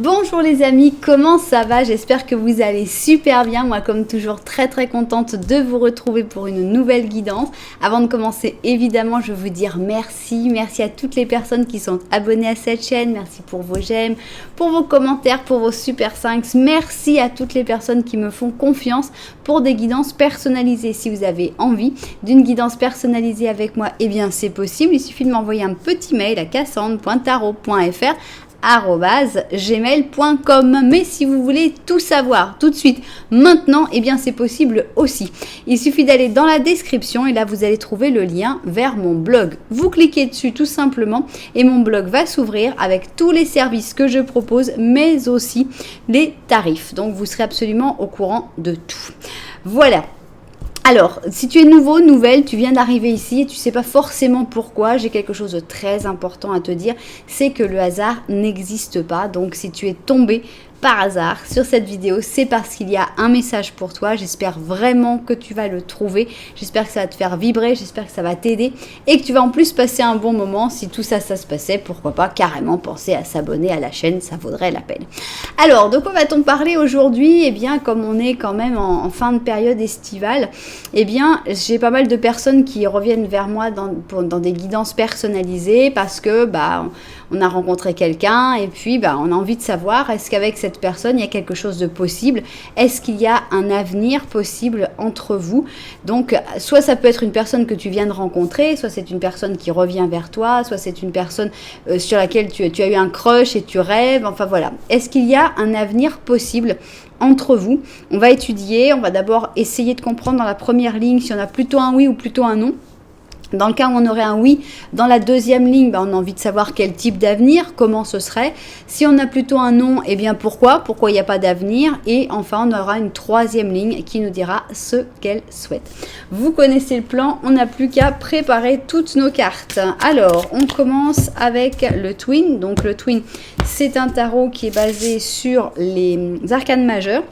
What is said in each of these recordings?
Bonjour les amis, comment ça va? J'espère que vous allez super bien. Moi comme toujours très contente de vous retrouver pour une nouvelle guidance. Avant de commencer évidemment je veux vous dire merci à toutes les personnes qui sont abonnées à cette chaîne. Merci pour vos j'aime, pour vos commentaires, pour vos super 5. Merci à toutes les personnes qui me font confiance pour des guidances personnalisées. Si vous avez envie d'une guidance personnalisée avec moi, eh bien c'est possible. Il suffit de m'envoyer un petit mail à cassandre.tarot.fr @gmail.com. Mais si vous voulez tout savoir tout de suite, maintenant, eh bien c'est possible aussi. Il suffit d'aller dans la description et là vous allez trouver le lien vers mon blog. Vous cliquez dessus tout simplement et mon blog va s'ouvrir avec tous les services que je propose, mais aussi les tarifs. Donc vous serez absolument au courant de tout. Voilà. Alors, si tu es nouveau, nouvelle, tu viens d'arriver ici et tu ne sais pas forcément pourquoi, j'ai quelque chose de très important à te dire, c'est que le hasard n'existe pas. Donc, si tu es tombé par hasard sur cette vidéo, c'est parce qu'il y a un message pour toi. J'espère vraiment que tu vas le trouver. J'espère que ça va te faire vibrer, j'espère que ça va t'aider et que tu vas en plus passer un bon moment. Si tout ça se passait, pourquoi pas carrément penser à s'abonner à la chaîne, ça vaudrait la peine. Alors, de quoi va-t-on parler aujourd'hui? Eh bien, comme on est quand même en fin de période estivale, eh bien, j'ai pas mal de personnes qui reviennent vers moi dans des guidances personnalisées parce que, on a rencontré quelqu'un et puis on a envie de savoir, est-ce qu'avec cette personne il y a quelque chose de possible, est-ce qu'il y a un avenir possible entre vous. Donc soit ça peut être une personne que tu viens de rencontrer, soit c'est une personne qui revient vers toi, soit c'est une personne sur laquelle tu as eu un crush et tu rêves, enfin voilà, est-ce qu'il y a un avenir possible entre vous? On va étudier, on va d'abord essayer de comprendre dans la première ligne si on a plutôt un oui ou plutôt un non. Dans le cas où on aurait un oui, dans la deuxième ligne, on a envie de savoir quel type d'avenir, comment ce serait. Si on a plutôt un non, eh bien pourquoi il n'y a pas d'avenir. Et enfin, on aura une troisième ligne qui nous dira ce qu'elle souhaite. Vous connaissez le plan, on n'a plus qu'à préparer toutes nos cartes. Alors, on commence avec le Twin. Donc le Twin, c'est un tarot qui est basé sur les arcanes majeures,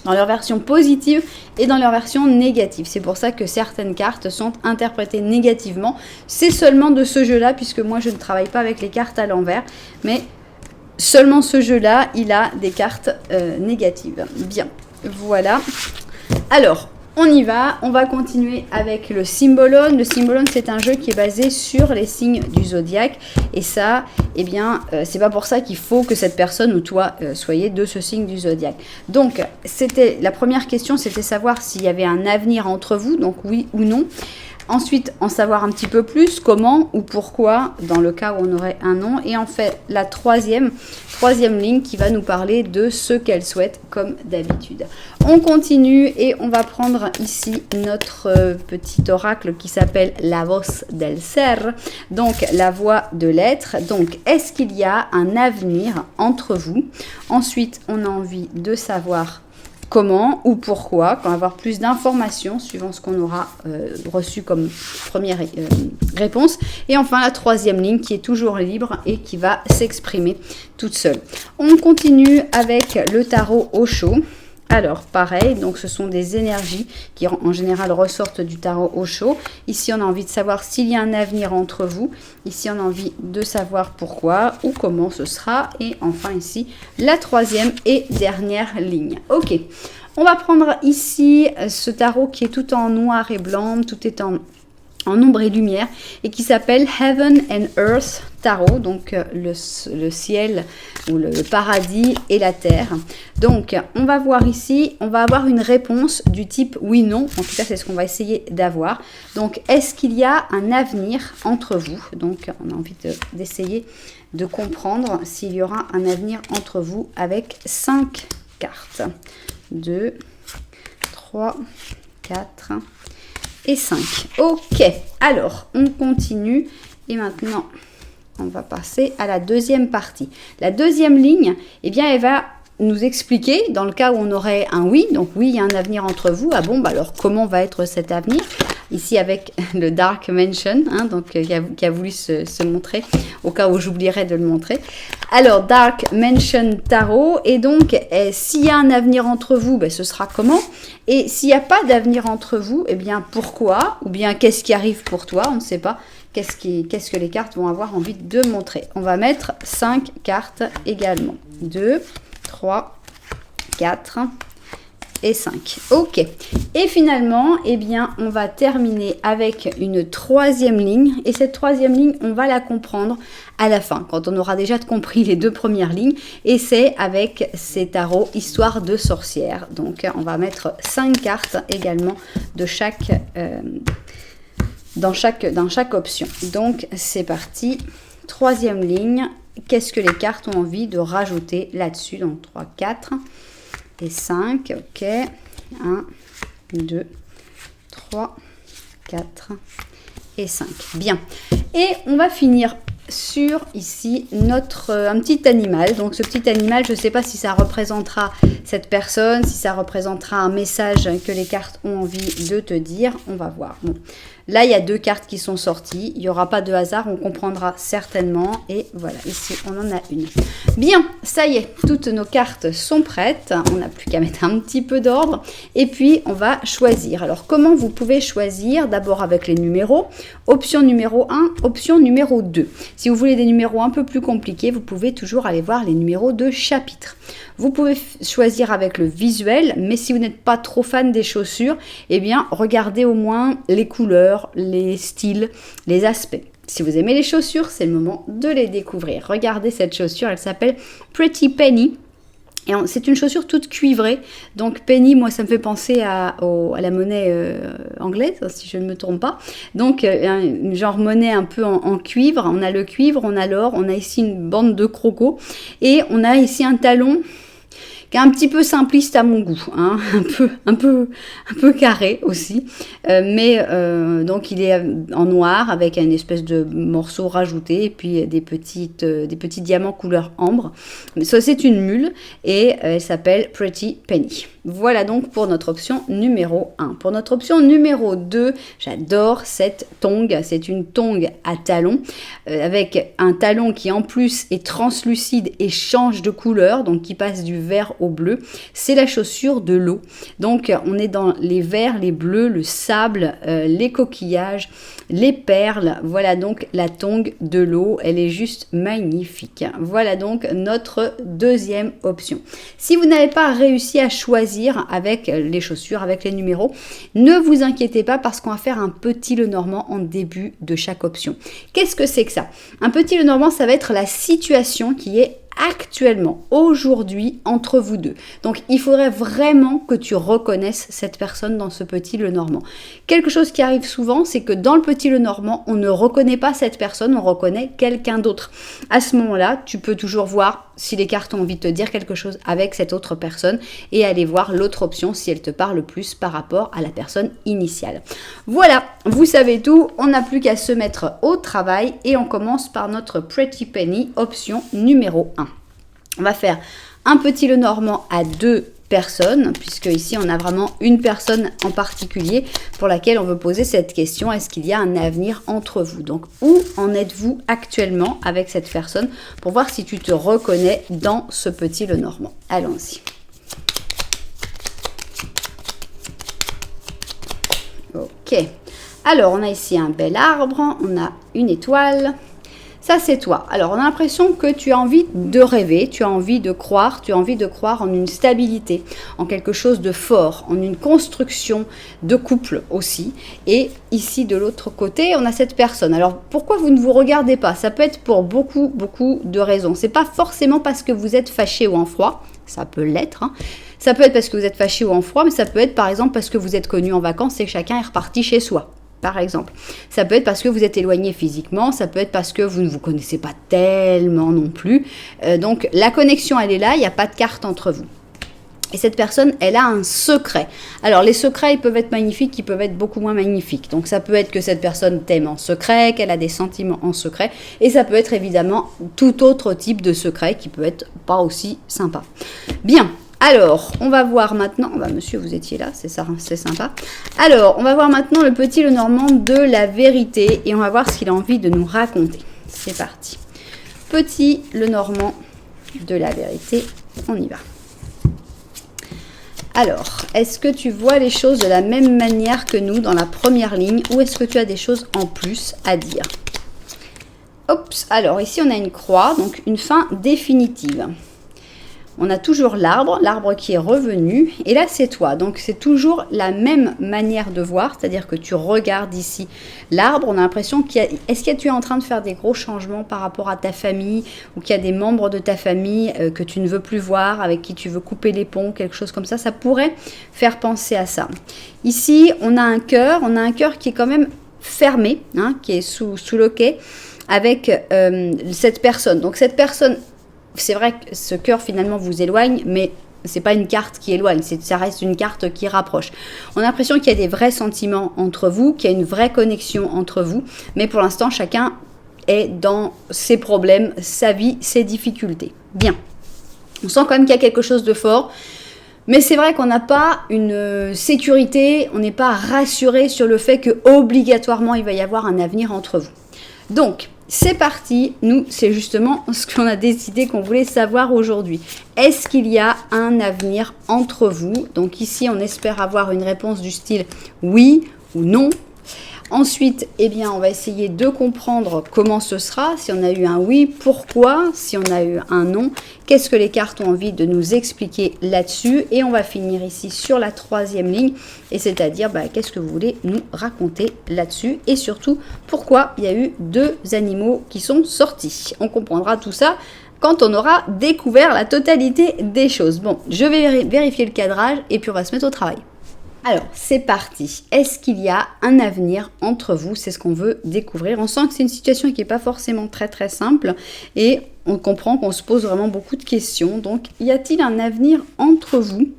dans leur version positive et dans leur version négative. C'est pour ça que certaines cartes sont interprétées négativement. C'est seulement de ce jeu-là, puisque moi je ne travaille pas avec les cartes à l'envers, mais seulement ce jeu-là, il a des cartes négatives. Bien, voilà. Alors, on y va, on va continuer avec le Symbolone. Le Symbolone, c'est un jeu qui est basé sur les signes du zodiaque. Et ça, eh bien, c'est pas pour ça qu'il faut que cette personne ou toi soyez de ce signe du zodiaque. Donc, la première question, c'était savoir s'il y avait un avenir entre vous, donc oui ou non. Ensuite, en savoir un petit peu plus, comment ou pourquoi, dans le cas où on aurait un non. Et en fait, la troisième ligne qui va nous parler de ce qu'elle souhaite, comme d'habitude. On continue et on va prendre ici notre petit oracle qui s'appelle La Voz del Ser, donc la voix de l'être. Donc, est-ce qu'il y a un avenir entre vous? Ensuite, on a envie de savoir comment ou pourquoi, quand on va avoir plus d'informations suivant ce qu'on aura reçu comme première réponse. Et enfin, la troisième ligne qui est toujours libre et qui va s'exprimer toute seule. On continue avec le tarot Osho. Alors, pareil, donc ce sont des énergies qui en général ressortent du tarot Osho. Ici, on a envie de savoir s'il y a un avenir entre vous. Ici, on a envie de savoir pourquoi ou comment ce sera. Et enfin ici, la troisième et dernière ligne. Ok, on va prendre ici ce tarot qui est tout en noir et blanc, tout est en ombre et lumière et qui s'appelle Heaven and Earth Tarot, donc le ciel ou le paradis et la terre. Donc on va voir ici, on va avoir une réponse du type oui non, en tout cas c'est ce qu'on va essayer d'avoir. Donc est-ce qu'il y a un avenir entre vous? Donc on a envie d'essayer de comprendre s'il y aura un avenir entre vous avec 5 cartes. 2, 3, 4 et 5. Ok, alors on continue et maintenant on va passer à la deuxième partie. La deuxième ligne, eh bien elle va nous expliquer dans le cas où on aurait un oui, donc oui il y a un avenir entre vous. Ah bon, alors comment va être cet avenir? Ici avec le Dark Mansion, donc qui a voulu se montrer, au cas où j'oublierais de le montrer. Alors, Dark Mansion Tarot, et donc, s'il y a un avenir entre vous, ce sera comment? Et s'il n'y a pas d'avenir entre vous, eh bien, pourquoi? Ou bien, qu'est-ce qui arrive pour toi? On ne sait pas. Qu'est-ce que les cartes vont avoir envie de montrer? On va mettre 5 cartes également. 2, 3, 4 et 5. Ok. Et finalement, eh bien, on va terminer avec une troisième ligne. Et cette troisième ligne, on va la comprendre à la fin, quand on aura déjà compris les deux premières lignes. Et c'est avec ces tarots Histoire de sorcière. Donc, on va mettre 5 cartes également de chaque, dans chaque option. Donc, c'est parti. Troisième ligne. Qu'est-ce que les cartes ont envie de rajouter là-dessus? Donc, 3, 4... et 5, ok, 1, 2, 3, 4 et 5. Bien, et on va finir sur ici un petit animal. Donc ce petit animal, je ne sais pas si ça représentera cette personne, si ça représentera un message que les cartes ont envie de te dire. On va voir. Bon. Là, il y a 2 cartes qui sont sorties. Il n'y aura pas de hasard, on comprendra certainement. Et voilà, ici, on en a une. Bien, ça y est, toutes nos cartes sont prêtes. On n'a plus qu'à mettre un petit peu d'ordre. Et puis, on va choisir. Alors, comment vous pouvez choisir? D'abord avec les numéros. Option numéro 1, option numéro 2. Si vous voulez des numéros un peu plus compliqués, vous pouvez toujours aller voir les numéros de chapitre. Vous pouvez choisir avec le visuel, mais si vous n'êtes pas trop fan des chaussures, eh bien, regardez au moins les couleurs, les styles, les aspects. Si vous aimez les chaussures, c'est le moment de les découvrir. Regardez cette chaussure, elle s'appelle Pretty Penny. Et c'est une chaussure toute cuivrée. Donc penny, moi, ça me fait penser à la monnaie anglaise, si je ne me trompe pas. Donc, une genre monnaie un peu en cuivre. On a le cuivre, on a l'or, on a ici une bande de croco. Et on a ici un talon qui est un petit peu simpliste à mon goût, hein, un peu carré aussi, donc il est en noir avec une espèce de morceau rajouté et puis des petits diamants couleur ambre. Ça c'est une mule et elle s'appelle Pretty Penny. Voilà donc pour notre option numéro 1. Pour notre option numéro 2, j'adore cette tongue. C'est une tongue à talons avec un talon qui en plus est translucide et change de couleur, donc qui passe du vert au bleu. C'est la chaussure de l'eau. Donc on est dans les verts, les bleus, le sable, les coquillages, les perles. Voilà donc la tongue de l'eau. Elle est juste magnifique. Voilà donc notre deuxième option. Si vous n'avez pas réussi à choisir avec les chaussures, avec les numéros, ne vous inquiétez pas parce qu'on va faire un petit Lenormand en début de chaque option. Qu'est-ce que c'est que ça? Un petit Lenormand, ça va être la situation qui est actuellement, aujourd'hui, entre vous deux. Donc, il faudrait vraiment que tu reconnaisses cette personne dans ce petit Lenormand. Quelque chose qui arrive souvent, c'est que dans le petit Lenormand, on ne reconnaît pas cette personne, on reconnaît quelqu'un d'autre. À ce moment-là, tu peux toujours voir si les cartes ont envie de te dire quelque chose avec cette autre personne et aller voir l'autre option si elle te parle plus par rapport à la personne initiale. Voilà, vous savez tout, on n'a plus qu'à se mettre au travail et on commence par notre Pretty Penny, option numéro 1. On va faire un petit Lenormand à 2 personnes, puisque ici on a vraiment une personne en particulier pour laquelle on veut poser cette question: est-ce qu'il y a un avenir entre vous? Donc où en êtes-vous actuellement avec cette personne pour voir si tu te reconnais dans ce petit Lenormand. Allons-y. Ok, alors on a ici un bel arbre, on a une étoile. Ça, c'est toi. Alors, on a l'impression que tu as envie de rêver, tu as envie de croire en une stabilité, en quelque chose de fort, en une construction de couple aussi. Et ici, de l'autre côté, on a cette personne. Alors, pourquoi vous ne vous regardez pas? Ça peut être pour beaucoup de raisons. C'est pas forcément parce que vous êtes fâché ou en froid. Ça peut l'être, hein. Ça peut être parce que vous êtes fâché ou en froid, mais ça peut être par exemple parce que vous êtes connus en vacances et que chacun est reparti chez soi. Par exemple, ça peut être parce que vous êtes éloigné physiquement, ça peut être parce que vous ne vous connaissez pas tellement non plus. Donc la connexion, elle est là, il n'y a pas de carte entre vous. Et cette personne, elle a un secret. Alors les secrets, ils peuvent être magnifiques, ils peuvent être beaucoup moins magnifiques. Donc ça peut être que cette personne t'aime en secret, qu'elle a des sentiments en secret. Et ça peut être évidemment tout autre type de secret qui peut être pas aussi sympa. Bien. Alors, on va voir maintenant, monsieur, vous étiez là, c'est ça, c'est sympa. Alors, on va voir maintenant le petit Lenormand de la vérité et on va voir ce qu'il a envie de nous raconter. C'est parti. Petit Lenormand de la vérité, on y va. Alors, est-ce que tu vois les choses de la même manière que nous dans la première ligne ou est-ce que tu as des choses en plus à dire? Oups, alors ici on a une croix, donc une fin définitive. On a toujours l'arbre qui est revenu, et là c'est toi. Donc c'est toujours la même manière de voir, c'est-à-dire que tu regardes ici l'arbre, on a l'impression est-ce que tu es en train de faire des gros changements par rapport à ta famille, ou qu'il y a des membres de ta famille que tu ne veux plus voir, avec qui tu veux couper les ponts, quelque chose comme ça pourrait faire penser à ça. Ici on a un cœur qui est quand même fermé, hein, qui est sous loquet, avec cette personne. Donc cette personne, c'est vrai que ce cœur finalement vous éloigne, mais c'est pas une carte qui éloigne, ça reste une carte qui rapproche. On a l'impression qu'il y a des vrais sentiments entre vous, qu'il y a une vraie connexion entre vous, mais pour l'instant chacun est dans ses problèmes, sa vie, ses difficultés. Bien. On sent quand même qu'il y a quelque chose de fort, mais c'est vrai qu'on n'a pas une sécurité, on n'est pas rassuré sur le fait que obligatoirement il va y avoir un avenir entre vous. Donc, c'est parti, nous, c'est justement ce qu'on a décidé qu'on voulait savoir aujourd'hui. Est-ce qu'il y a un avenir entre vous? Donc ici, on espère avoir une réponse du style oui ou non. Ensuite, eh bien, on va essayer de comprendre comment ce sera. Si on a eu un oui, pourquoi? Si on a eu un non, qu'est-ce que les cartes ont envie de nous expliquer là-dessus? Et on va finir ici sur la 3e ligne, et c'est-à-dire qu'est-ce que vous voulez nous raconter là-dessus? Et surtout, pourquoi il y a eu 2 animaux qui sont sortis? On comprendra tout ça quand on aura découvert la totalité des choses. Bon, je vais vérifier le cadrage et puis on va se mettre au travail. Alors, c'est parti. Est-ce qu'il y a un avenir entre vous? C'est ce qu'on veut découvrir. On sent que c'est une situation qui n'est pas forcément très simple et on comprend qu'on se pose vraiment beaucoup de questions. Donc, y a-t-il un avenir entre vous?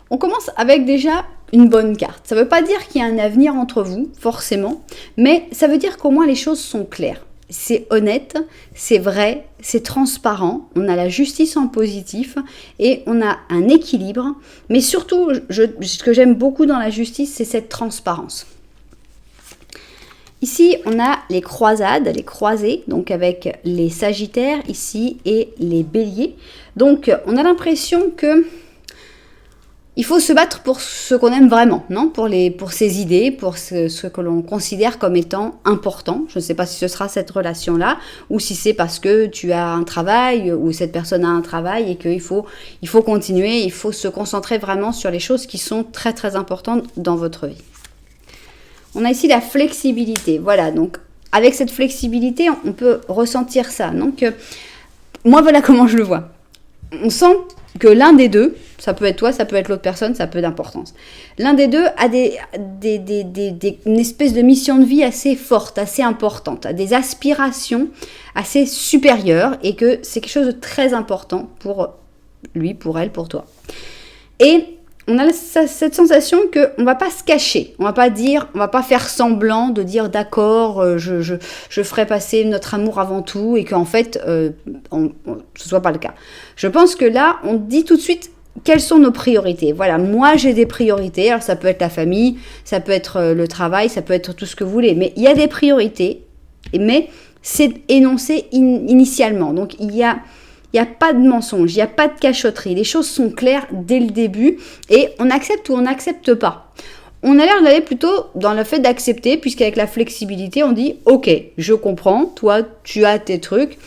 On commence avec déjà une bonne carte. Ça ne veut pas dire qu'il y a un avenir entre vous, forcément, mais ça veut dire qu'au moins les choses sont claires. C'est honnête, c'est vrai, c'est transparent, on a la justice en positif et on a un équilibre. Mais surtout, ce que j'aime beaucoup dans la justice, c'est cette transparence. Ici, on a les croisades, les croisés, donc avec les sagittaires ici et les béliers. Donc, on a l'impression que il faut se battre pour ce qu'on aime vraiment, non? Pour ses idées, pour ce que l'on considère comme étant important. Je ne sais pas si ce sera cette relation-là, ou si c'est parce que tu as un travail, ou cette personne a un travail, et qu'il faut continuer, il faut se concentrer vraiment sur les choses qui sont très importantes dans votre vie. On a ici la flexibilité. Voilà, donc avec cette flexibilité, on peut ressentir ça. Donc, moi, voilà comment je le vois. On sent que l'un des deux, ça peut être toi, ça peut être l'autre personne, ça a peu d'importance. L'un des deux a une espèce de mission de vie assez forte, assez importante, a des aspirations assez supérieures et que c'est quelque chose de très important pour lui, pour elle, pour toi. Et on a cette sensation qu'on ne va pas se cacher, on va pas faire semblant de dire d'accord, je ferai passer notre amour avant tout et qu'en fait, ce soit pas le cas. Je pense que là, on dit tout de suite quelles sont nos priorités. Voilà, moi j'ai des priorités, alors ça peut être la famille, ça peut être le travail, ça peut être tout ce que vous voulez, mais il y a des priorités, mais c'est énoncé initialement, donc il y a pas de mensonge, il n'y a pas de cachotterie. Les choses sont claires dès le début et on accepte ou on n'accepte pas. On a l'air d'aller plutôt dans le fait d'accepter, puisqu'avec la flexibilité, on dit « Ok, je comprends, toi, tu as tes trucs,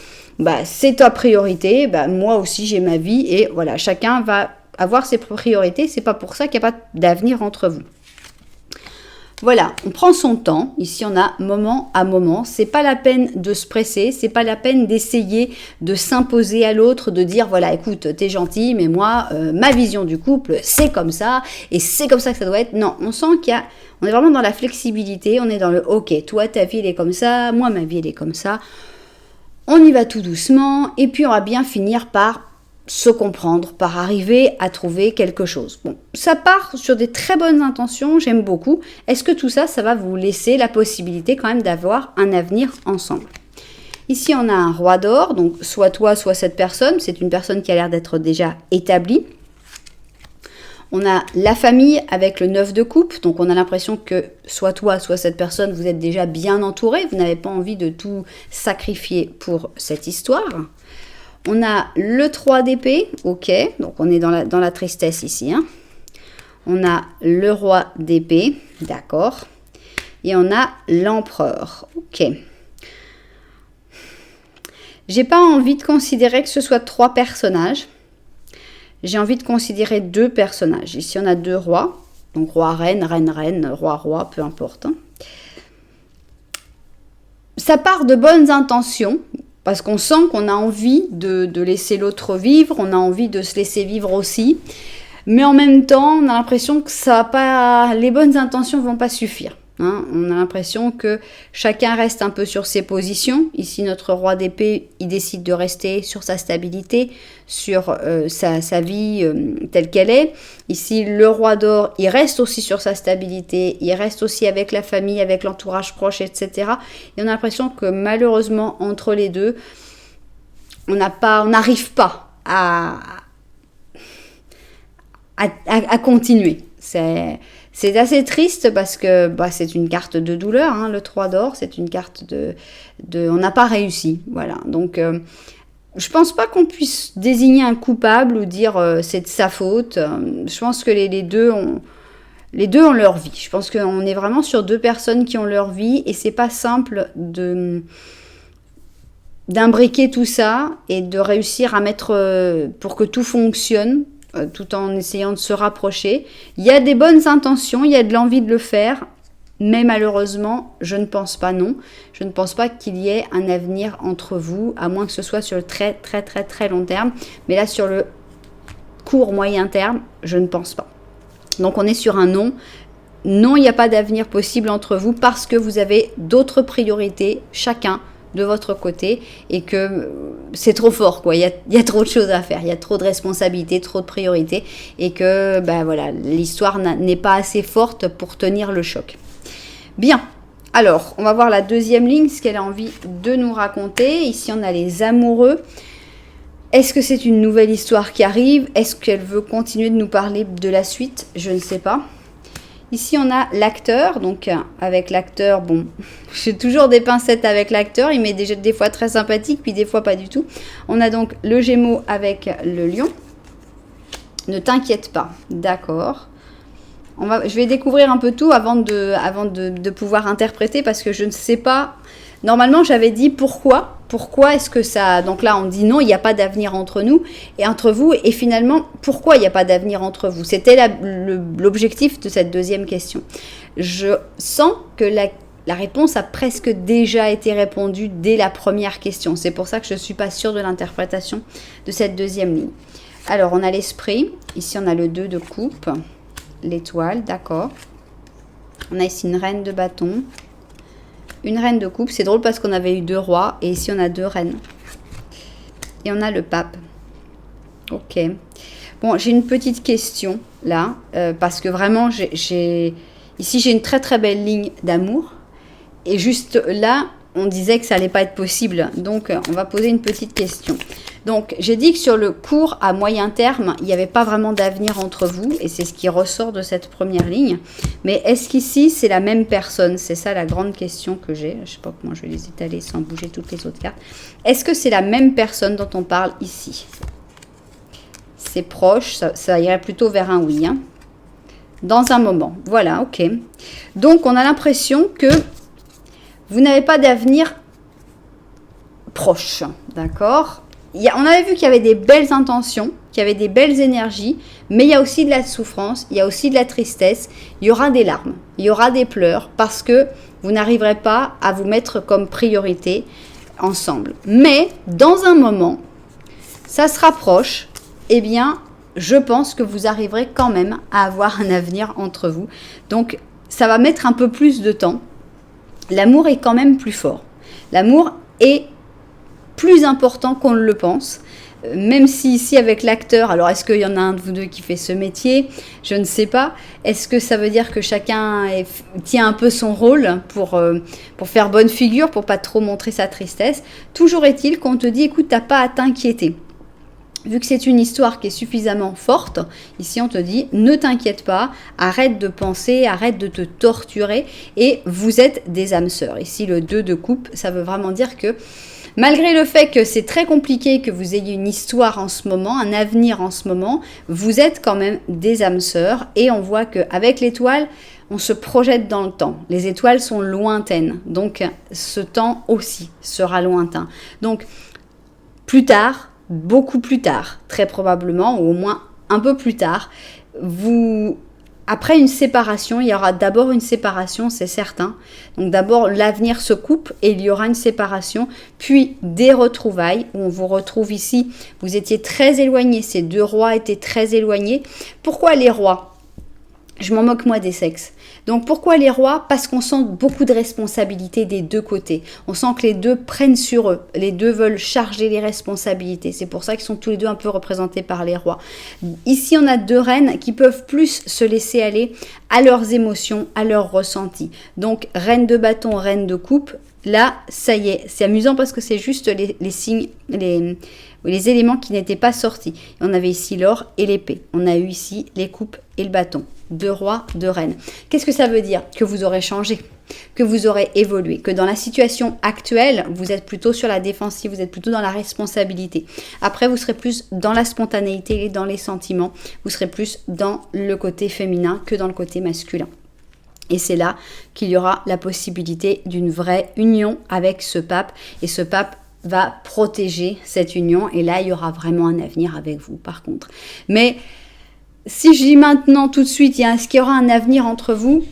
c'est ta priorité, moi aussi j'ai ma vie. » Et voilà, chacun va avoir ses priorités. C'est pas pour ça qu'il n'y a pas d'avenir entre vous. Voilà, on prend son temps. Ici, on a moment à moment. C'est pas la peine de se presser. C'est pas la peine d'essayer de s'imposer à l'autre, de dire voilà, écoute, t'es gentil, mais moi, ma vision du couple, c'est comme ça et c'est comme ça que ça doit être. Non, on sent on est vraiment dans la flexibilité. On est dans le ok, toi, ta vie elle est comme ça, moi, ma vie elle est comme ça. On y va tout doucement et puis on va bien finir par se comprendre, par arriver à trouver quelque chose. Bon, ça part sur des très bonnes intentions, j'aime beaucoup. Est-ce que tout ça, ça va vous laisser la possibilité quand même d'avoir un avenir ensemble? Ici, on a un roi d'or, donc soit toi, soit cette personne. C'est une personne qui a l'air d'être déjà établie. On a la famille avec le 9 de coupe, donc on a l'impression que soit toi, soit cette personne, vous êtes déjà bien entouré, vous n'avez pas envie de tout sacrifier pour cette histoire. On a le 3 d'épée, ok, donc on est dans la tristesse ici. Hein. On a le roi d'épée, d'accord. Et on a l'empereur, ok. J'ai pas envie de considérer que ce soit 3 personnages. j'ai envie de considérer deux personnages. Ici, on a deux rois. Donc, roi-reine, reine-reine, roi-roi, peu importe. Ça part de bonnes intentions, parce qu'on sent qu'on a envie de laisser l'autre vivre, on a envie de se laisser vivre aussi. Mais en même temps, on a l'impression que ça va pas, les bonnes intentions vont pas suffire. Hein. On a l'impression que chacun reste un peu sur ses positions. Ici, notre roi d'épée, il décide de rester sur sa stabilité, sur sa vie telle qu'elle est. Ici, le roi d'or, il reste aussi sur sa stabilité, il reste aussi avec la famille, avec l'entourage proche, etc. Et on a l'impression que malheureusement, entre les deux, on n'arrive pas à continuer. C'est assez triste parce que c'est une carte de douleur, hein, le 3 d'or, c'est une carte de on n'a pas réussi. Voilà. Donc, je pense pas qu'on puisse désigner un coupable ou dire c'est de sa faute. Je pense que les deux ont leur vie. Je pense qu'on est vraiment sur deux personnes qui ont leur vie et c'est pas simple d'imbriquer tout ça et de réussir à mettre pour que tout fonctionne. Tout en essayant de se rapprocher. Il y a des bonnes intentions, il y a de l'envie de le faire, mais malheureusement, je ne pense pas non. Je ne pense pas qu'il y ait un avenir entre vous, à moins que ce soit sur le très très très très long terme. Mais là, sur le court moyen terme, je ne pense pas. Donc on est sur un non. Non, il n'y a pas d'avenir possible entre vous parce que vous avez d'autres priorités, chacun de votre côté, et que c'est trop fort, quoi. Il y a trop de choses à faire, il y a trop de responsabilités, trop de priorités, et que voilà, l'histoire n'est pas assez forte pour tenir le choc. Bien, alors, on va voir la deuxième ligne, ce qu'elle a envie de nous raconter. Ici, on a les amoureux. Est-ce que c'est une nouvelle histoire qui arrive? Est-ce qu'elle veut continuer de nous parler de la suite? Je ne sais pas. Ici, on a l'acteur. Donc, avec l'acteur, bon, j'ai toujours des pincettes avec l'acteur. Il m'est déjà des fois très sympathique, puis des fois pas du tout. On a donc le Gémeaux avec le Lion. Ne t'inquiète pas. D'accord. Je vais découvrir un peu tout avant de pouvoir interpréter parce que je ne sais pas. Normalement, j'avais dit pourquoi. Pourquoi est-ce que ça... Donc là, on dit non, il n'y a pas d'avenir entre nous et entre vous. Et finalement, pourquoi il n'y a pas d'avenir entre vous? C'était l'objectif de cette deuxième question. Je sens que la réponse a presque déjà été répondue dès la première question. C'est pour ça que je ne suis pas sûre de l'interprétation de cette deuxième ligne. Alors, on a l'esprit. Ici, on a le 2 de coupe. L'étoile, d'accord. On a ici une reine de bâton. Une reine de coupe, c'est drôle parce qu'on avait eu 2 rois et ici on a 2 reines. Et on a le pape. Ok. Bon, j'ai une petite question là, parce que vraiment, ici j'ai une très très belle ligne d'amour. Et juste là, on disait que ça allait pas être possible. Donc, on va poser une petite question. Donc, j'ai dit que sur le court à moyen terme, il n'y avait pas vraiment d'avenir entre vous. Et c'est ce qui ressort de cette première ligne. Mais est-ce qu'ici, c'est la même personne? C'est ça la grande question que j'ai. Je ne sais pas comment je vais les étaler sans bouger toutes les autres cartes. Est-ce que c'est la même personne dont on parle ici? C'est proche, ça irait plutôt vers un oui. Hein. Dans un moment. Voilà, ok. Donc, on a l'impression que vous n'avez pas d'avenir proche. D'accord? On avait vu qu'il y avait des belles intentions, qu'il y avait des belles énergies, mais il y a aussi de la souffrance, il y a aussi de la tristesse, il y aura des larmes, il y aura des pleurs, parce que vous n'arriverez pas à vous mettre comme priorité ensemble. Mais dans un moment, ça se rapproche, eh bien, je pense que vous arriverez quand même à avoir un avenir entre vous. Donc, ça va mettre un peu plus de temps. L'amour est quand même plus fort. L'amour est plus important qu'on ne le pense, même si ici avec l'acteur, alors est-ce qu'il y en a un de vous deux qui fait ce métier? Je ne sais pas. Est-ce que ça veut dire que chacun tient un peu son rôle pour faire bonne figure, pour pas trop montrer sa tristesse? Toujours est-il qu'on te dit, écoute, t'as pas à t'inquiéter. Vu que c'est une histoire qui est suffisamment forte, ici on te dit, ne t'inquiète pas, arrête de penser, arrête de te torturer, et vous êtes des âmes sœurs. Ici le 2 de coupe, ça veut vraiment dire que malgré le fait que c'est très compliqué, que vous ayez une histoire en ce moment, un avenir en ce moment, vous êtes quand même des âmes sœurs, et on voit qu'avec l'étoile, on se projette dans le temps. Les étoiles sont lointaines, donc ce temps aussi sera lointain. Donc plus tard, beaucoup plus tard, très probablement, ou au moins un peu plus tard. Après une séparation, il y aura d'abord une séparation, c'est certain. Donc d'abord, l'avenir se coupe et il y aura une séparation, puis des retrouvailles, où on vous retrouve ici. Vous étiez très éloignés, ces deux rois étaient très éloignés. Pourquoi les rois ? Je m'en moque moi des sexes. Donc pourquoi les rois ? Parce qu'on sent beaucoup de responsabilités des deux côtés. On sent que les deux prennent sur eux. Les deux veulent charger les responsabilités. C'est pour ça qu'ils sont tous les deux un peu représentés par les rois. Ici, on a deux reines qui peuvent plus se laisser aller à leurs émotions, à leurs ressentis. Donc reine de bâton, reine de coupe. Là, ça y est, c'est amusant parce que c'est juste les signes, les éléments qui n'étaient pas sortis. On avait ici l'or et l'épée. On a eu ici les coupes et le bâton. Deux rois, deux reines. Qu'est-ce que ça veut dire ? Que vous aurez changé, que vous aurez évolué, que dans la situation actuelle, vous êtes plutôt sur la défensive, vous êtes plutôt dans la responsabilité. Après, vous serez plus dans la spontanéité et dans les sentiments. Vous serez plus dans le côté féminin que dans le côté masculin. Et c'est là qu'il y aura la possibilité d'une vraie union avec ce pape. Et ce pape va protéger cette union. Et là, il y aura vraiment un avenir avec vous, par contre. Mais si je dis maintenant, tout de suite, est-ce qu'il y aura un avenir entre vous ?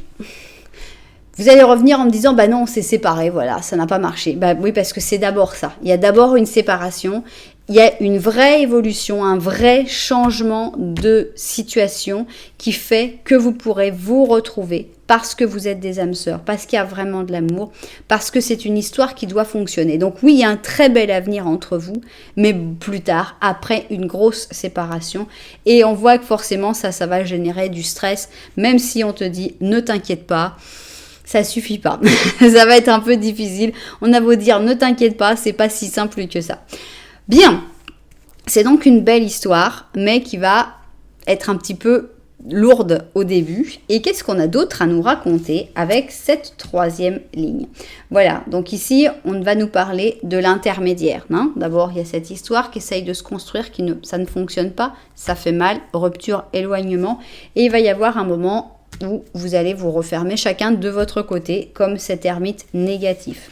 Vous allez revenir en me disant, bah non, on s'est séparés, voilà, ça n'a pas marché. Bah oui, parce que c'est d'abord ça. Il y a d'abord une séparation. Il y a une vraie évolution, un vrai changement de situation qui fait que vous pourrez vous retrouver parce que vous êtes des âmes sœurs, parce qu'il y a vraiment de l'amour, parce que c'est une histoire qui doit fonctionner. Donc oui, il y a un très bel avenir entre vous, mais plus tard, après une grosse séparation. Et on voit que forcément, ça va générer du stress, même si on te dit, ne t'inquiète pas. Ça suffit pas. Ça va être un peu difficile. On a beau dire, ne t'inquiète pas, c'est pas si simple que ça. Bien, c'est donc une belle histoire, mais qui va être un petit peu lourde au début. Et qu'est-ce qu'on a d'autre à nous raconter avec cette troisième ligne ? Voilà, donc ici, on va nous parler de l'intermédiaire. Hein. D'abord, il y a cette histoire qui essaye de se construire, ça ne fonctionne pas, ça fait mal, rupture, éloignement. Et il va y avoir un moment où vous allez vous refermer chacun de votre côté, comme cet ermite négatif.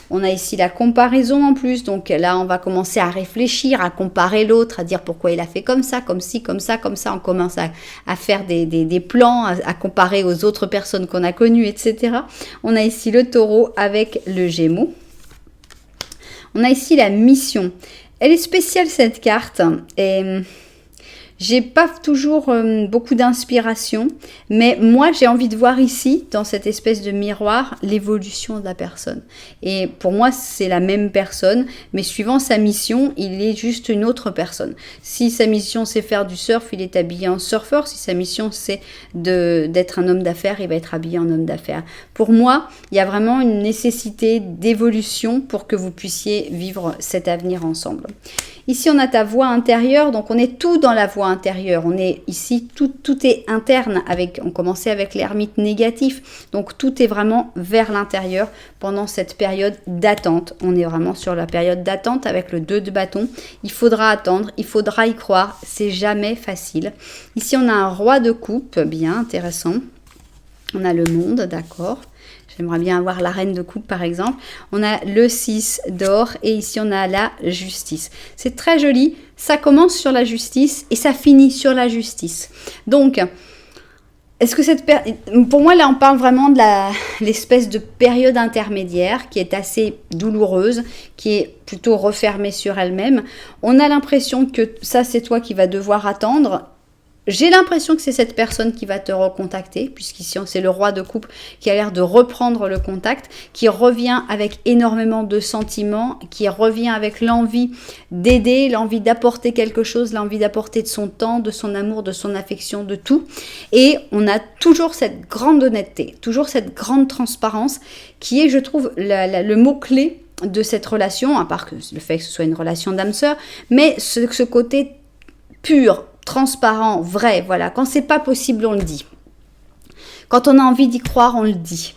On a ici la comparaison en plus, donc là on va commencer à réfléchir, à comparer l'autre, à dire pourquoi il a fait comme ça, comme ci, comme ça, comme ça. On commence à faire des plans, à comparer aux autres personnes qu'on a connues, etc. On a ici le taureau avec le gémeau. On a ici la mission. Elle est spéciale cette carte et j'ai pas toujours beaucoup d'inspiration, mais moi j'ai envie de voir ici, dans cette espèce de miroir, l'évolution de la personne. Et pour moi c'est la même personne, mais suivant sa mission, il est juste une autre personne. Si sa mission c'est faire du surf, il est habillé en surfeur. Si sa mission c'est d'être un homme d'affaires, il va être habillé en homme d'affaires. Pour moi, il y a vraiment une nécessité d'évolution pour que vous puissiez vivre cet avenir ensemble. Ici, on a ta voix intérieure, donc on est tout dans la voix intérieure. On est ici, tout est interne. On commençait avec l'ermite négatif, donc tout est vraiment vers l'intérieur pendant cette période d'attente. On est vraiment sur la période d'attente avec le 2 de bâton. Il faudra attendre, il faudra y croire, c'est jamais facile. Ici, on a un roi de coupe, bien intéressant. On a le monde, d'accord. J'aimerais bien avoir la reine de coupe par exemple. On a le 6 d'or et ici on a la justice. C'est très joli. Ça commence sur la justice et ça finit sur la justice. Donc, est-ce que pour moi là on parle vraiment de l'espèce de période intermédiaire qui est assez douloureuse, qui est plutôt refermée sur elle-même. On a l'impression que ça c'est toi qui vas devoir attendre. J'ai l'impression que c'est cette personne qui va te recontacter, puisqu'ici c'est le roi de coupe qui a l'air de reprendre le contact, qui revient avec énormément de sentiments, qui revient avec l'envie d'aider, l'envie d'apporter quelque chose, l'envie d'apporter de son temps, de son amour, de son affection, de tout. Et on a toujours cette grande honnêteté, toujours cette grande transparence qui est, je trouve, le mot-clé de cette relation, à part que le fait que ce soit une relation d'âme-sœur, mais ce côté pur, transparent, vrai, voilà. Quand c'est pas possible, on le dit. Quand on a envie d'y croire, on le dit.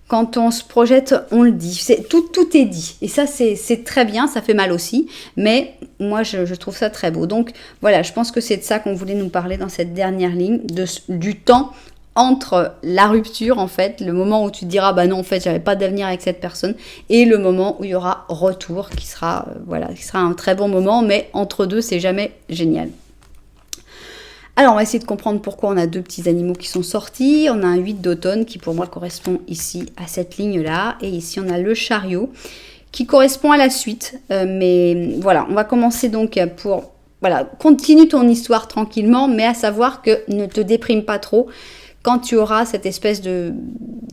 Quand on se projette, on le dit. Tout est dit. Et ça, c'est très bien, ça fait mal aussi. Mais moi, je trouve ça très beau. Donc, voilà, je pense que c'est de ça qu'on voulait nous parler dans cette dernière ligne, du temps entre la rupture, en fait, le moment où tu te diras, bah non, en fait, j'avais pas d'avenir avec cette personne, et le moment où il y aura retour, qui sera un très bon moment, mais entre deux, c'est jamais génial. Alors, on va essayer de comprendre pourquoi on a deux petits animaux qui sont sortis. On a un 8 d'automne qui, pour moi, correspond ici à cette ligne-là. Et ici, on a le chariot qui correspond à la suite. Mais voilà, on va commencer donc pour... Voilà, continue ton histoire tranquillement, mais à savoir que ne te déprime pas trop quand tu auras cette espèce de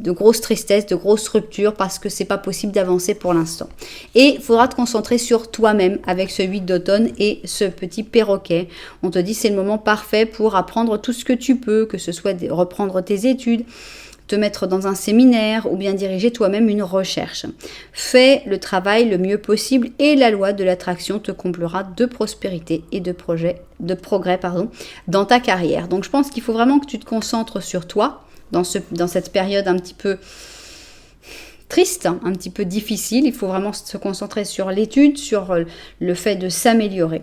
grosse tristesse, de grosse rupture, parce que c'est pas possible d'avancer pour l'instant. Et il faudra te concentrer sur toi-même avec ce 8 d'automne et ce petit perroquet. On te dit c'est le moment parfait pour apprendre tout ce que tu peux, que ce soit reprendre tes études, te mettre dans un séminaire ou bien diriger toi-même une recherche. Fais le travail le mieux possible et la loi de l'attraction te comblera de prospérité et de progrès dans ta carrière. Donc je pense qu'il faut vraiment que tu te concentres sur toi dans cette période un petit peu triste, un petit peu difficile. Il faut vraiment se concentrer sur l'étude, sur le fait de s'améliorer.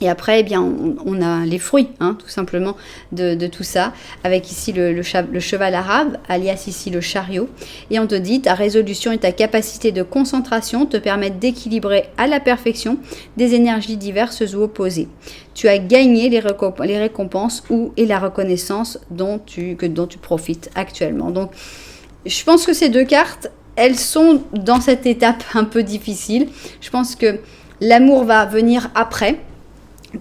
Et après, eh bien, on a les fruits, tout simplement, de tout ça, avec ici le cheval arabe, alias ici le chariot. Et on te dit, ta résolution et ta capacité de concentration te permettent d'équilibrer à la perfection des énergies diverses ou opposées. Tu as gagné les récompenses et la reconnaissance dont tu profites actuellement. Donc, je pense que ces deux cartes, elles sont dans cette étape un peu difficile. Je pense que l'amour va venir après.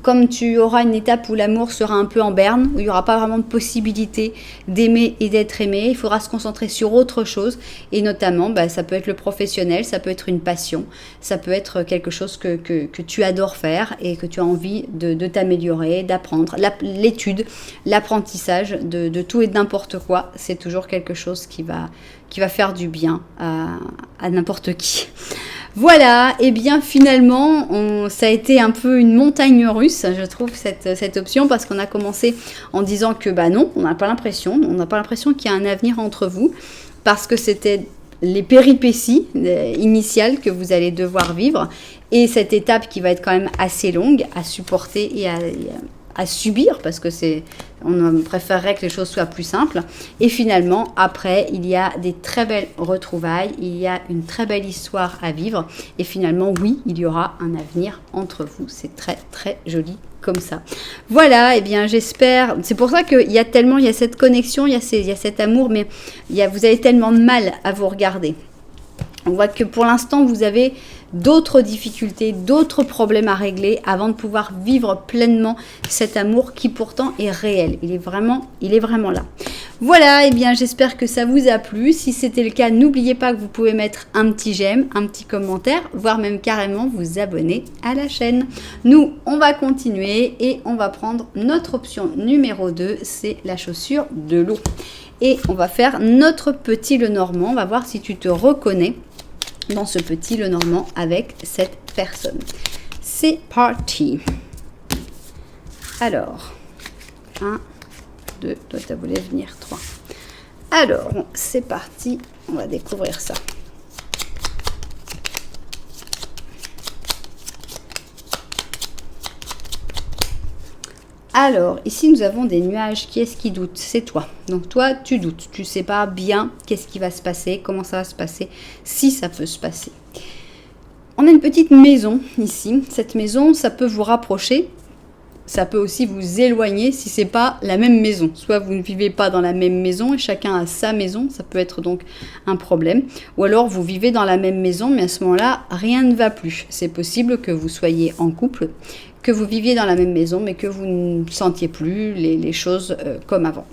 Comme tu auras une étape où l'amour sera un peu en berne, où il n'y aura pas vraiment de possibilité d'aimer et d'être aimé, il faudra se concentrer sur autre chose. Et notamment, ça peut être le professionnel, ça peut être une passion, ça peut être quelque chose que tu adores faire et que tu as envie de t'améliorer, d'apprendre. L'étude, l'apprentissage de tout et de n'importe quoi, c'est toujours quelque chose qui va faire du bien à n'importe qui. Voilà, et bien finalement, ça a été un peu une montagne russe, je trouve, cette option, parce qu'on a commencé en disant que non, on n'a pas l'impression qu'il y a un avenir entre vous, parce que c'était les péripéties initiales que vous allez devoir vivre, et cette étape qui va être quand même assez longue à supporter et à subir, parce que on préférerait que les choses soient plus simples. Et finalement, après, il y a des très belles retrouvailles, il y a une très belle histoire à vivre. Et finalement, oui, il y aura un avenir entre vous. C'est très, très joli comme ça. Voilà, et bien j'espère... C'est pour ça qu'il y a cette connexion, il y a cet amour, mais vous avez tellement de mal à vous regarder. On voit que pour l'instant, vous avez d'autres difficultés, d'autres problèmes à régler avant de pouvoir vivre pleinement cet amour qui pourtant est réel. Il est vraiment là. Voilà, et bien j'espère que ça vous a plu. Si c'était le cas, n'oubliez pas que vous pouvez mettre un petit j'aime, un petit commentaire, voire même carrément vous abonner à la chaîne. Nous, on va continuer et on va prendre notre option numéro 2, c'est la chaussure de l'eau. Et on va faire notre petit Lenormand. On va voir si tu te reconnais dans ce petit Lenormand avec cette personne. C'est parti. Alors, 1, 2, toi tu voulais venir 3. Alors, c'est parti. On va découvrir ça. Alors, ici, nous avons des nuages. Qui est-ce qui doute? C'est toi. Donc, toi, tu doutes. Tu ne sais pas bien qu'est-ce qui va se passer, comment ça va se passer, si ça peut se passer. On a une petite maison ici. Cette maison, ça peut vous rapprocher. Ça peut aussi vous éloigner si ce n'est pas la même maison. Soit vous ne vivez pas dans la même maison et chacun a sa maison. Ça peut être donc un problème. Ou alors, vous vivez dans la même maison, mais à ce moment-là, rien ne va plus. C'est possible que vous soyez en couple, que vous viviez dans la même maison, mais que vous ne sentiez plus les choses comme avant.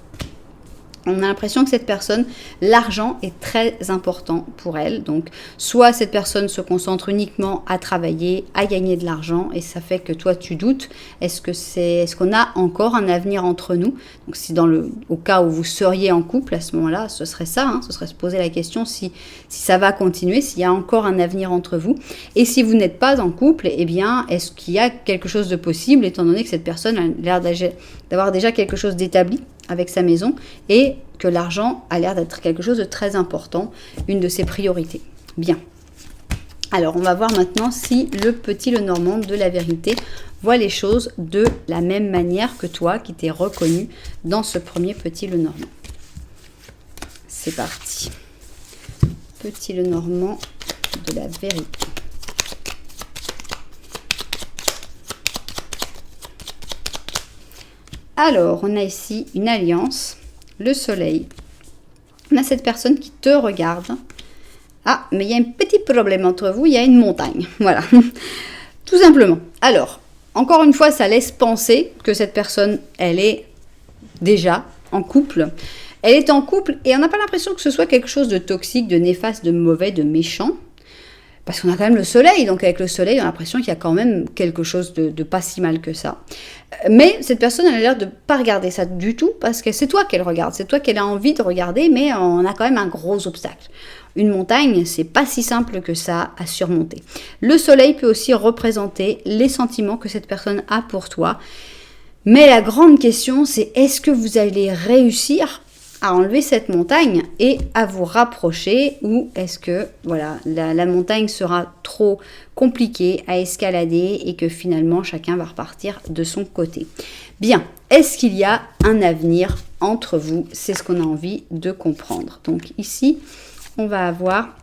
On a l'impression que cette personne, l'argent est très important pour elle. Donc, soit cette personne se concentre uniquement à travailler, à gagner de l'argent, et ça fait que toi, tu doutes. Est-ce qu'on a encore un avenir entre nous? Donc, si au cas où vous seriez en couple, à ce moment-là, ce serait ça. Ce serait se poser la question si ça va continuer, s'il y a encore un avenir entre vous. Et si vous n'êtes pas en couple, eh bien, est-ce qu'il y a quelque chose de possible, étant donné que cette personne a l'air d'avoir déjà quelque chose d'établi avec sa maison et que l'argent a l'air d'être quelque chose de très important, une de ses priorités. Bien. Alors, on va voir maintenant si le petit Lenormand de la vérité voit les choses de la même manière que toi qui t'es reconnu dans ce premier petit Lenormand. C'est parti. Petit Lenormand de la vérité. Alors, on a ici une alliance, le soleil. On a cette personne qui te regarde. Ah, mais il y a un petit problème entre vous, il y a une montagne. Voilà, tout simplement. Alors, encore une fois, ça laisse penser que cette personne, elle est déjà en couple. Elle est en couple et on n'a pas l'impression que ce soit quelque chose de toxique, de néfaste, de mauvais, de méchant. Parce qu'on a quand même le soleil, donc avec le soleil, on a l'impression qu'il y a quand même quelque chose de pas si mal que ça. Mais cette personne, elle a l'air de ne pas regarder ça du tout, parce que c'est toi qu'elle regarde, c'est toi qu'elle a envie de regarder, mais on a quand même un gros obstacle. Une montagne, c'est pas si simple que ça à surmonter. Le soleil peut aussi représenter les sentiments que cette personne a pour toi. Mais la grande question, c'est est-ce que vous allez réussir à enlever cette montagne et à vous rapprocher, ou est-ce que voilà, la montagne sera trop compliquée à escalader et que finalement chacun va repartir de son côté. Bien, est-ce qu'il y a un avenir entre vous? C'est ce qu'on a envie de comprendre. Donc ici, on va avoir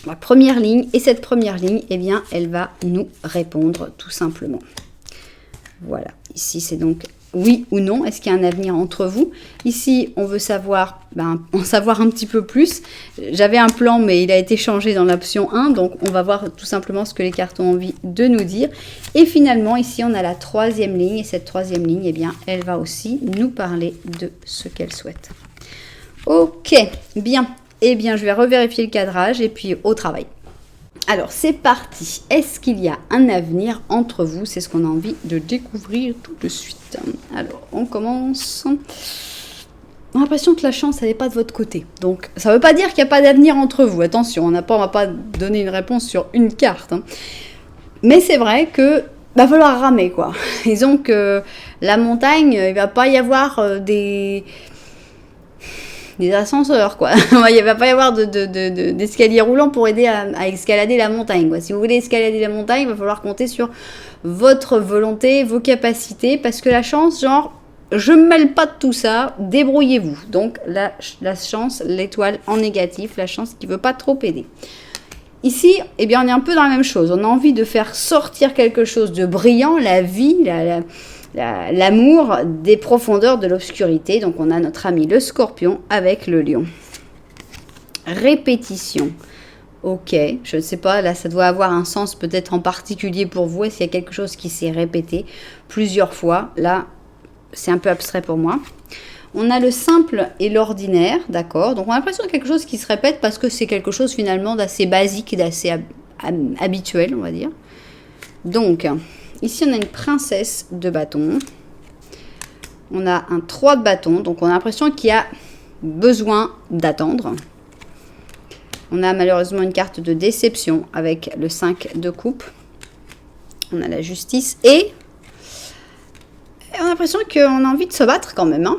la première ligne et cette première ligne, eh bien, elle va nous répondre tout simplement. Voilà, ici c'est donc oui ou non, est-ce qu'il y a un avenir entre vous? Ici, on veut savoir, en savoir un petit peu plus. J'avais un plan, mais il a été changé dans l'option 1, donc on va voir tout simplement ce que les cartes ont envie de nous dire. Et finalement, ici, on a la troisième ligne, et cette troisième ligne, eh bien, elle va aussi nous parler de ce qu'elle souhaite. Ok, bien. Eh bien, je vais revérifier le cadrage, et puis au travail. Alors, c'est parti. Est-ce qu'il y a un avenir entre vous? C'est ce qu'on a envie de découvrir tout de suite. Alors, on commence. On a l'impression que la chance, elle n'est pas de votre côté. Donc, ça ne veut pas dire qu'il n'y a pas d'avenir entre vous. Attention, on ne va pas donner une réponse sur une carte. Mais c'est vrai que va falloir ramer, quoi. Disons que la montagne, il ne va pas y avoir des ascenseurs, quoi. Il ne va pas y avoir d'escalier roulant pour aider à escalader la montagne, quoi. Si vous voulez escalader la montagne, il va falloir compter sur votre volonté, vos capacités, parce que la chance, genre, je ne me mêle pas de tout ça, débrouillez-vous. Donc, la chance, l'étoile en négatif, la chance qui ne veut pas trop aider. Ici, eh bien, on est un peu dans la même chose. On a envie de faire sortir quelque chose de brillant, la vie, l'amour des profondeurs de l'obscurité. Donc, on a notre ami le scorpion avec le lion. Répétition. Ok, je ne sais pas, là, ça doit avoir un sens peut-être en particulier pour vous. Est-ce qu'il y a quelque chose qui s'est répété plusieurs fois? Là, c'est un peu abstrait pour moi. On a le simple et l'ordinaire, d'accord? Donc, on a l'impression de quelque chose qui se répète parce que c'est quelque chose finalement d'assez basique et d'assez habituel, on va dire. Donc, ici, on a une princesse de bâton. On a un 3 de bâton. Donc, on a l'impression qu'il y a besoin d'attendre. On a malheureusement une carte de déception avec le 5 de coupe. On a la justice. Et on a l'impression qu'on a envie de se battre quand même, hein.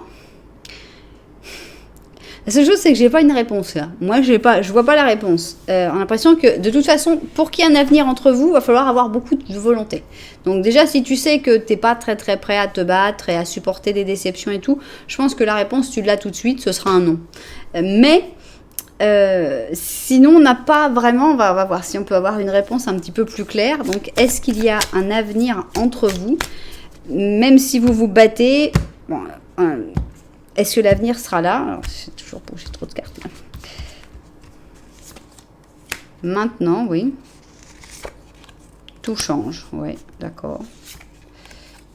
La seule chose, c'est que j'ai pas une réponse là. Moi, je vois pas la réponse. On a l'impression que, de toute façon, pour qu'il y ait un avenir entre vous, il va falloir avoir beaucoup de volonté. Donc déjà, si tu sais que t'es pas très très prêt à te battre et à supporter des déceptions et tout, je pense que la réponse, tu l'as tout de suite, ce sera un non. Sinon, on n'a pas vraiment, on va voir si on peut avoir une réponse un petit peu plus claire. Donc, est-ce qu'il y a un avenir entre vous? Même si vous vous battez, bon, est-ce que l'avenir sera là? Alors, c'est toujours pour j'ai trop de cartes là. Maintenant, oui. Tout change, oui, d'accord.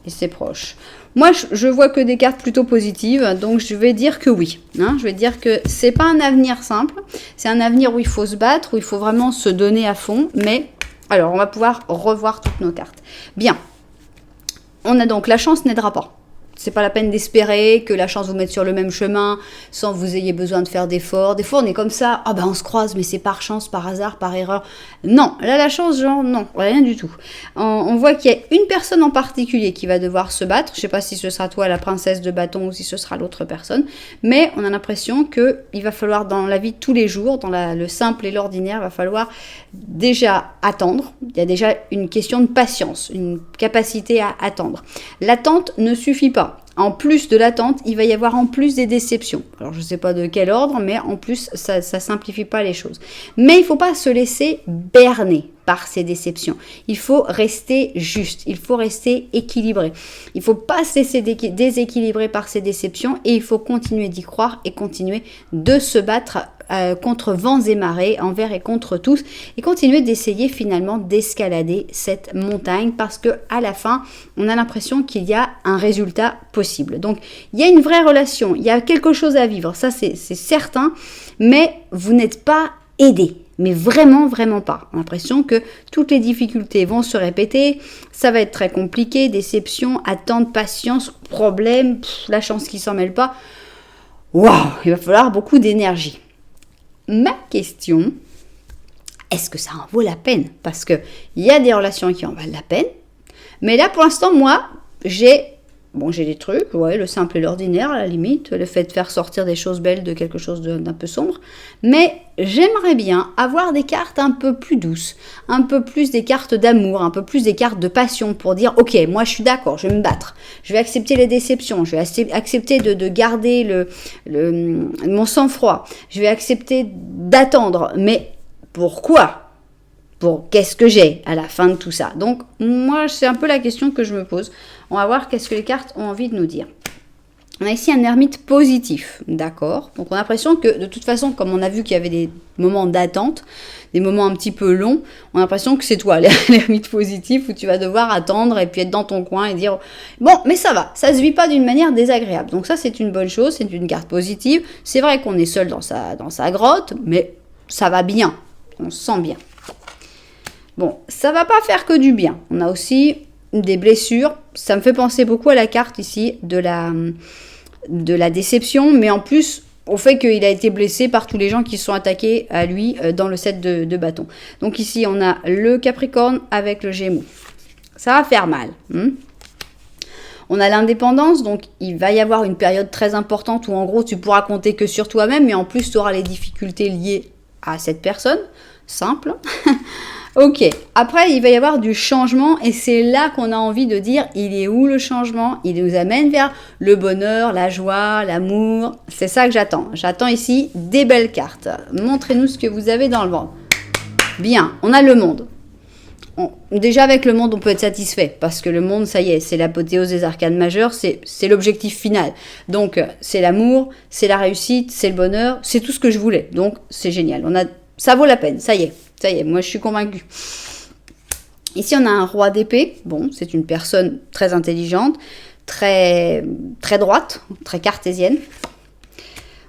Et c'est proche. Moi, je vois que des cartes plutôt positives, donc je vais dire que oui. Hein, je vais dire que c'est pas un avenir simple, c'est un avenir où il faut se battre, où il faut vraiment se donner à fond, mais alors on va pouvoir revoir toutes nos cartes. Bien, on a donc la chance n'aidera pas. C'est pas la peine d'espérer que la chance vous mette sur le même chemin sans que vous ayez besoin de faire d'efforts. Des fois, on est comme ça, ah ben on se croise, mais c'est par chance, par hasard, par erreur. Non, là la chance, genre non, rien du tout. On voit qu'il y a une personne en particulier qui va devoir se battre. Je sais pas si ce sera toi, la princesse de bâton, ou si ce sera l'autre personne. Mais on a l'impression qu'il va falloir dans la vie de tous les jours, dans le simple et l'ordinaire, il va falloir déjà attendre. Il y a déjà une question de patience, une capacité à attendre. L'attente ne suffit pas. en plus de l'attente, il va y avoir en plus des déceptions. Alors, je ne sais pas de quel ordre, mais en plus, ça ne simplifie pas les choses. Mais il ne faut pas se laisser berner par ces déceptions. Il faut rester juste, il faut rester équilibré. Il ne faut pas se laisser déséquilibrer par ces déceptions et il faut continuer d'y croire et continuer de se battre contre vents et marées, envers et contre tous, et continuer d'essayer finalement d'escalader cette montagne parce que à la fin, on a l'impression qu'il y a un résultat possible. Donc, il y a une vraie relation, il y a quelque chose à vivre, ça c'est certain, mais vous n'êtes pas aidé. Mais vraiment, vraiment pas. On a l'impression que toutes les difficultés vont se répéter, ça va être très compliqué, déception, attente, patience, problème, la chance qui s'en mêle pas. Waouh, il va falloir beaucoup d'énergie. Ma question, est-ce que ça en vaut la peine? Parce qu'il y a des relations qui en valent la peine, mais là pour l'instant, moi, j'ai des trucs, ouais, le simple et l'ordinaire à la limite, le fait de faire sortir des choses belles de quelque chose d'un peu sombre, mais j'aimerais bien avoir des cartes un peu plus douces, un peu plus des cartes d'amour, un peu plus des cartes de passion pour dire ok, moi je suis d'accord, je vais me battre, je vais accepter les déceptions, je vais accepter de garder mon sang-froid, je vais accepter d'attendre, mais pourquoi ? Pour qu'est-ce que j'ai à la fin de tout ça? Donc, moi, c'est un peu la question que je me pose. On va voir qu'est-ce que les cartes ont envie de nous dire. On a ici un ermite positif, d'accord? Donc, on a l'impression que, de toute façon, comme on a vu qu'il y avait des moments d'attente, des moments un petit peu longs, on a l'impression que c'est toi, l'ermite positif, où tu vas devoir attendre et puis être dans ton coin et dire « Bon, mais ça va, ça se vit pas d'une manière désagréable. » Donc ça, c'est une bonne chose, c'est une carte positive. C'est vrai qu'on est seul dans sa grotte, mais ça va bien, on se sent bien. Bon, ça va pas faire que du bien. On a aussi des blessures. Ça me fait penser beaucoup à la carte ici de la déception, mais en plus au fait qu'il a été blessé par tous les gens qui se sont attaqués à lui dans le set de bâtons. Donc ici, on a le Capricorne avec le Gémeaux. Ça va faire mal. On a l'indépendance, donc il va y avoir une période très importante où en gros, tu pourras compter que sur toi-même, mais en plus, tu auras les difficultés liées à cette personne. Simple. Ok, après il va y avoir du changement et c'est là qu'on a envie de dire il est où le changement? Il nous amène vers le bonheur, la joie, l'amour. C'est ça que j'attends. J'attends ici des belles cartes. Montrez-nous ce que vous avez dans le ventre. Bien, on a le monde. Déjà avec le monde on peut être satisfait parce que le monde ça y est, c'est l'apothéose des arcanes majeures, c'est l'objectif final. Donc c'est l'amour, c'est la réussite, c'est le bonheur, c'est tout ce que je voulais. Donc c'est génial. Ça vaut la peine, ça y est, moi je suis convaincue. Ici on a un roi d'épée, bon c'est une personne très intelligente, très, très droite, très cartésienne.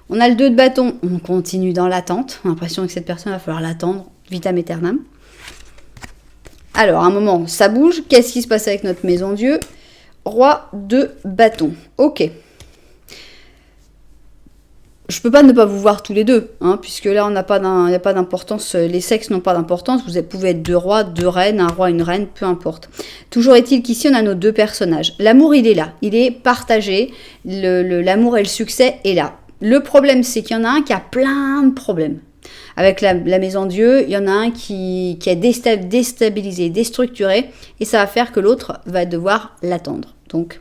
On a le 2 de bâton, on continue dans l'attente, on a l'impression que cette personne va falloir l'attendre vitam aeternam. Alors à un moment ça bouge, qu'est-ce qui se passe avec notre maison Dieu? Roi de bâton, ok. Je peux pas ne pas vous voir tous les deux, puisque là, il n'y a pas d'importance, les sexes n'ont pas d'importance, vous pouvez être 2 rois, 2 reines, un roi, une reine, peu importe. Toujours est-il qu'ici, on a nos 2 personnages. L'amour, il est là, il est partagé, l'amour et le succès est là. Le problème, c'est qu'il y en a un qui a plein de problèmes. Avec la maison Dieu, il y en a un qui est déstabilisé, déstructuré, et ça va faire que l'autre va devoir l'attendre. Donc,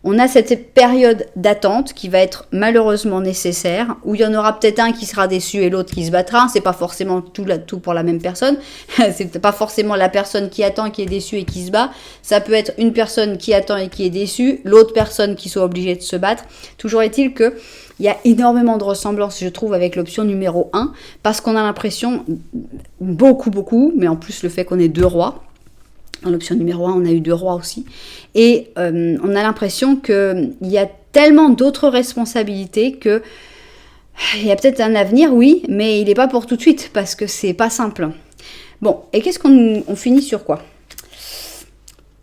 on a cette période d'attente qui va être malheureusement nécessaire, où il y en aura peut-être un qui sera déçu et l'autre qui se battra. C'est pas forcément tout pour la même personne. C'est pas forcément la personne qui attend qui est déçue et qui se bat. Ça peut être une personne qui attend et qui est déçue, l'autre personne qui soit obligée de se battre. Toujours est-il que il y a énormément de ressemblances, je trouve, avec l'option numéro 1, parce qu'on a l'impression, beaucoup, mais en plus le fait qu'on ait 2 rois. Dans l'option numéro 1, on a eu 2 rois aussi. Et on a l'impression qu'il y a tellement d'autres responsabilités que il y a peut-être un avenir, oui, mais il n'est pas pour tout de suite, parce que c'est pas simple. Bon, et qu'est-ce qu'on finit sur quoi?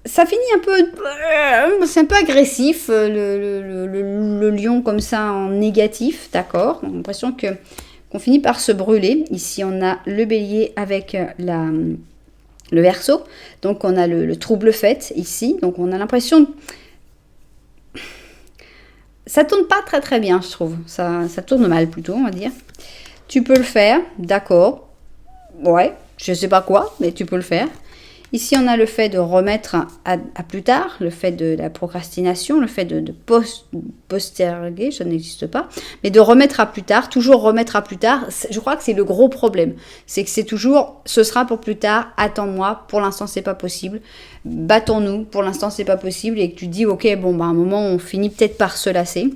Ça finit un peu... C'est un peu agressif, le lion comme ça en négatif, d'accord? On a l'impression qu'on finit par se brûler. Ici, on a le bélier avec le Verseau, donc on a le trouble fait ici, donc on a l'impression, ça tourne pas très très bien je trouve, ça tourne mal plutôt on va dire. Tu peux le faire, d'accord, ouais, je sais pas quoi, mais tu peux le faire. Ici, on a le fait de remettre à plus tard, le fait de la procrastination, le fait de posterguer, ça n'existe pas, mais de remettre à plus tard, toujours remettre à plus tard. Je crois que c'est le gros problème. C'est que c'est toujours, ce sera pour plus tard, attends-moi, pour l'instant, c'est pas possible. Battons-nous, pour l'instant, c'est pas possible. Et que tu dis, ok, bon, bah, à un moment, on finit peut-être par se lasser.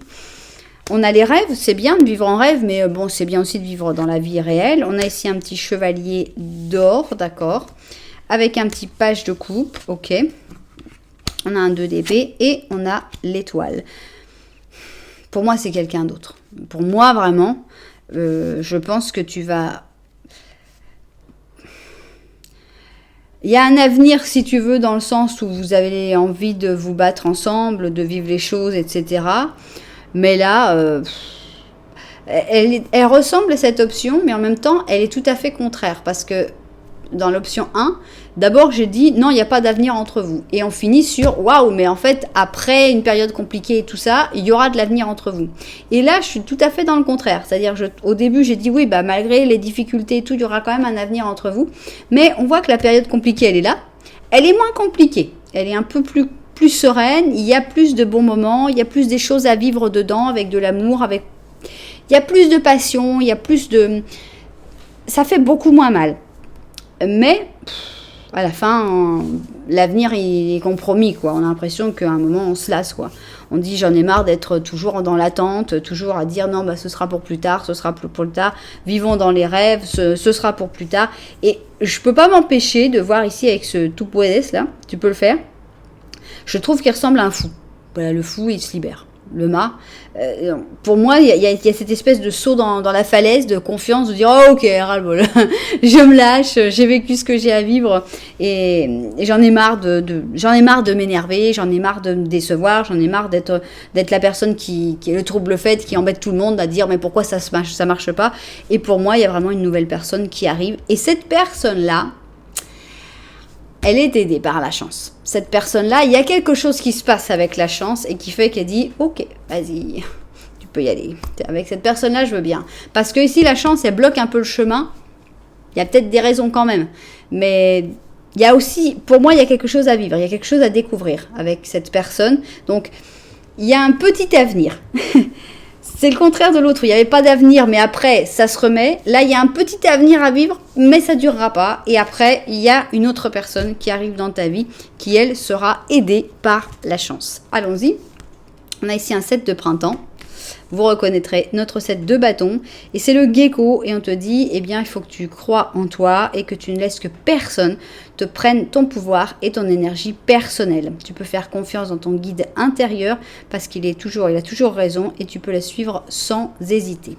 On a les rêves, c'est bien de vivre en rêve, mais bon, c'est bien aussi de vivre dans la vie réelle. On a ici un petit chevalier d'or, d'accord, avec un petit page de coupe, ok. On a un 2 d'épée et on a l'étoile. Pour moi, c'est quelqu'un d'autre. Pour moi, vraiment, je pense que tu vas... Il y a un avenir, si tu veux, dans le sens où vous avez envie de vous battre ensemble, de vivre les choses, etc., mais là, elle ressemble à cette option, mais en même temps, elle est tout à fait contraire. Parce que dans l'option 1, d'abord, j'ai dit, non, il n'y a pas d'avenir entre vous. Et on finit sur, waouh, mais en fait, après une période compliquée et tout ça, il y aura de l'avenir entre vous. Et là, je suis tout à fait dans le contraire. C'est-à-dire, au début, j'ai dit, oui, bah, malgré les difficultés et tout, il y aura quand même un avenir entre vous. Mais on voit que la période compliquée, elle est là. Elle est moins compliquée. Elle est un peu plus sereine, il y a plus de bons moments, il y a plus des choses à vivre dedans, avec de l'amour, il y a plus de passion, il y a plus de... Ça fait beaucoup moins mal. Mais, à la fin, l'avenir, il est compromis, quoi. On a l'impression qu'à un moment, on se lasse, quoi. On dit, j'en ai marre d'être toujours dans l'attente, toujours à dire, non, bah, ce sera pour plus tard, ce sera pour plus tard. Vivons dans les rêves, ce sera pour plus tard. Et je peux pas m'empêcher de voir ici, avec ce tout poédès, là, tu peux le faire. Je trouve qu'il ressemble à un fou. Voilà, le fou, il se libère. Le mât. Pour moi, il y a cette espèce de saut dans la falaise, de confiance, de dire, oh, ok, ras-le-bol, je me lâche, j'ai vécu ce que j'ai à vivre, et j'en ai marre j'en ai marre de m'énerver, j'en ai marre de me décevoir, j'en ai marre d'être la personne qui est le trouble fait, qui embête tout le monde, à dire, mais pourquoi ça marche pas. Et pour moi, il y a vraiment une nouvelle personne qui arrive. Et cette personne-là, elle est aidée par la chance. Cette personne-là, il y a quelque chose qui se passe avec la chance et qui fait qu'elle dit « Ok, vas-y, tu peux y aller. Avec cette personne-là, je veux bien. » Parce que ici, la chance, elle bloque un peu le chemin. Il y a peut-être des raisons quand même. Mais il y a aussi, pour moi, il y a quelque chose à vivre. Il y a quelque chose à découvrir avec cette personne. Donc, il y a un petit avenir. C'est le contraire de l'autre. Il n'y avait pas d'avenir, mais après, ça se remet. Là, il y a un petit avenir à vivre, mais ça ne durera pas. Et après, il y a une autre personne qui arrive dans ta vie qui, elle, sera aidée par la chance. Allons-y. On a ici un 7 de printemps. Vous reconnaîtrez notre 7 de bâton. Et c'est le gecko. Et on te dit, eh bien, il faut que tu crois en toi et que tu ne laisses que personne te prenne ton pouvoir et ton énergie personnelle. Tu peux faire confiance dans ton guide intérieur parce il a toujours raison et tu peux la suivre sans hésiter.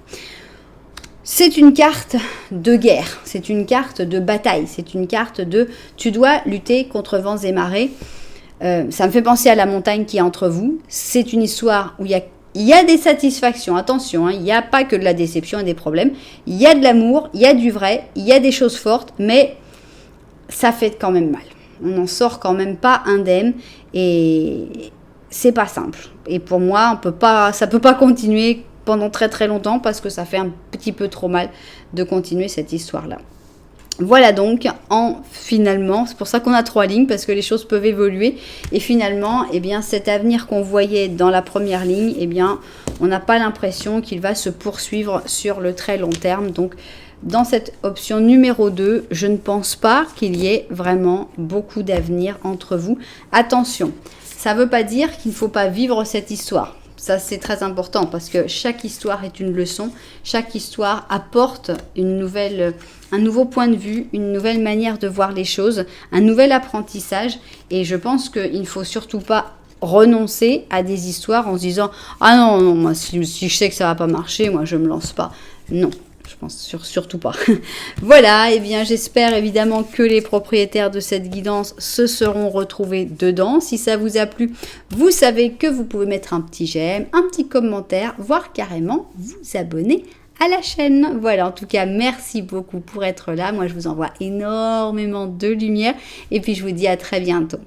C'est une carte de guerre, c'est une carte de bataille, c'est une carte de tu dois lutter contre vents et marées. Ça me fait penser à la montagne qui est entre vous. C'est une histoire où il y a des satisfactions, attention, hein, il n'y a pas que de la déception et des problèmes. Il y a de l'amour, il y a du vrai, il y a des choses fortes, mais ça fait quand même mal. On n'en sort quand même pas indemne et c'est pas simple. Et pour moi, ça peut pas continuer pendant très très longtemps parce que ça fait un petit peu trop mal de continuer cette histoire-là. Voilà donc, finalement, c'est pour ça qu'on a 3 lignes, parce que les choses peuvent évoluer. Et finalement, eh bien, cet avenir qu'on voyait dans la première ligne, eh bien, on n'a pas l'impression qu'il va se poursuivre sur le très long terme. Donc, dans cette option numéro 2, je ne pense pas qu'il y ait vraiment beaucoup d'avenir entre vous. Attention, ça ne veut pas dire qu'il ne faut pas vivre cette histoire. Ça, c'est très important parce que chaque histoire est une leçon. Chaque histoire apporte un nouveau point de vue, une nouvelle manière de voir les choses, un nouvel apprentissage. Et je pense qu'il ne faut surtout pas renoncer à des histoires en se disant « Ah non, moi, si je sais que ça ne va pas marcher, moi, je ne me lance pas. » Non. Je pense surtout pas. Voilà, et bien j'espère évidemment que les propriétaires de cette guidance se seront retrouvés dedans. Si ça vous a plu, vous savez que vous pouvez mettre un petit j'aime, un petit commentaire, voire carrément vous abonner à la chaîne. Voilà, en tout cas, merci beaucoup pour être là. Moi, je vous envoie énormément de lumière et puis je vous dis à très bientôt.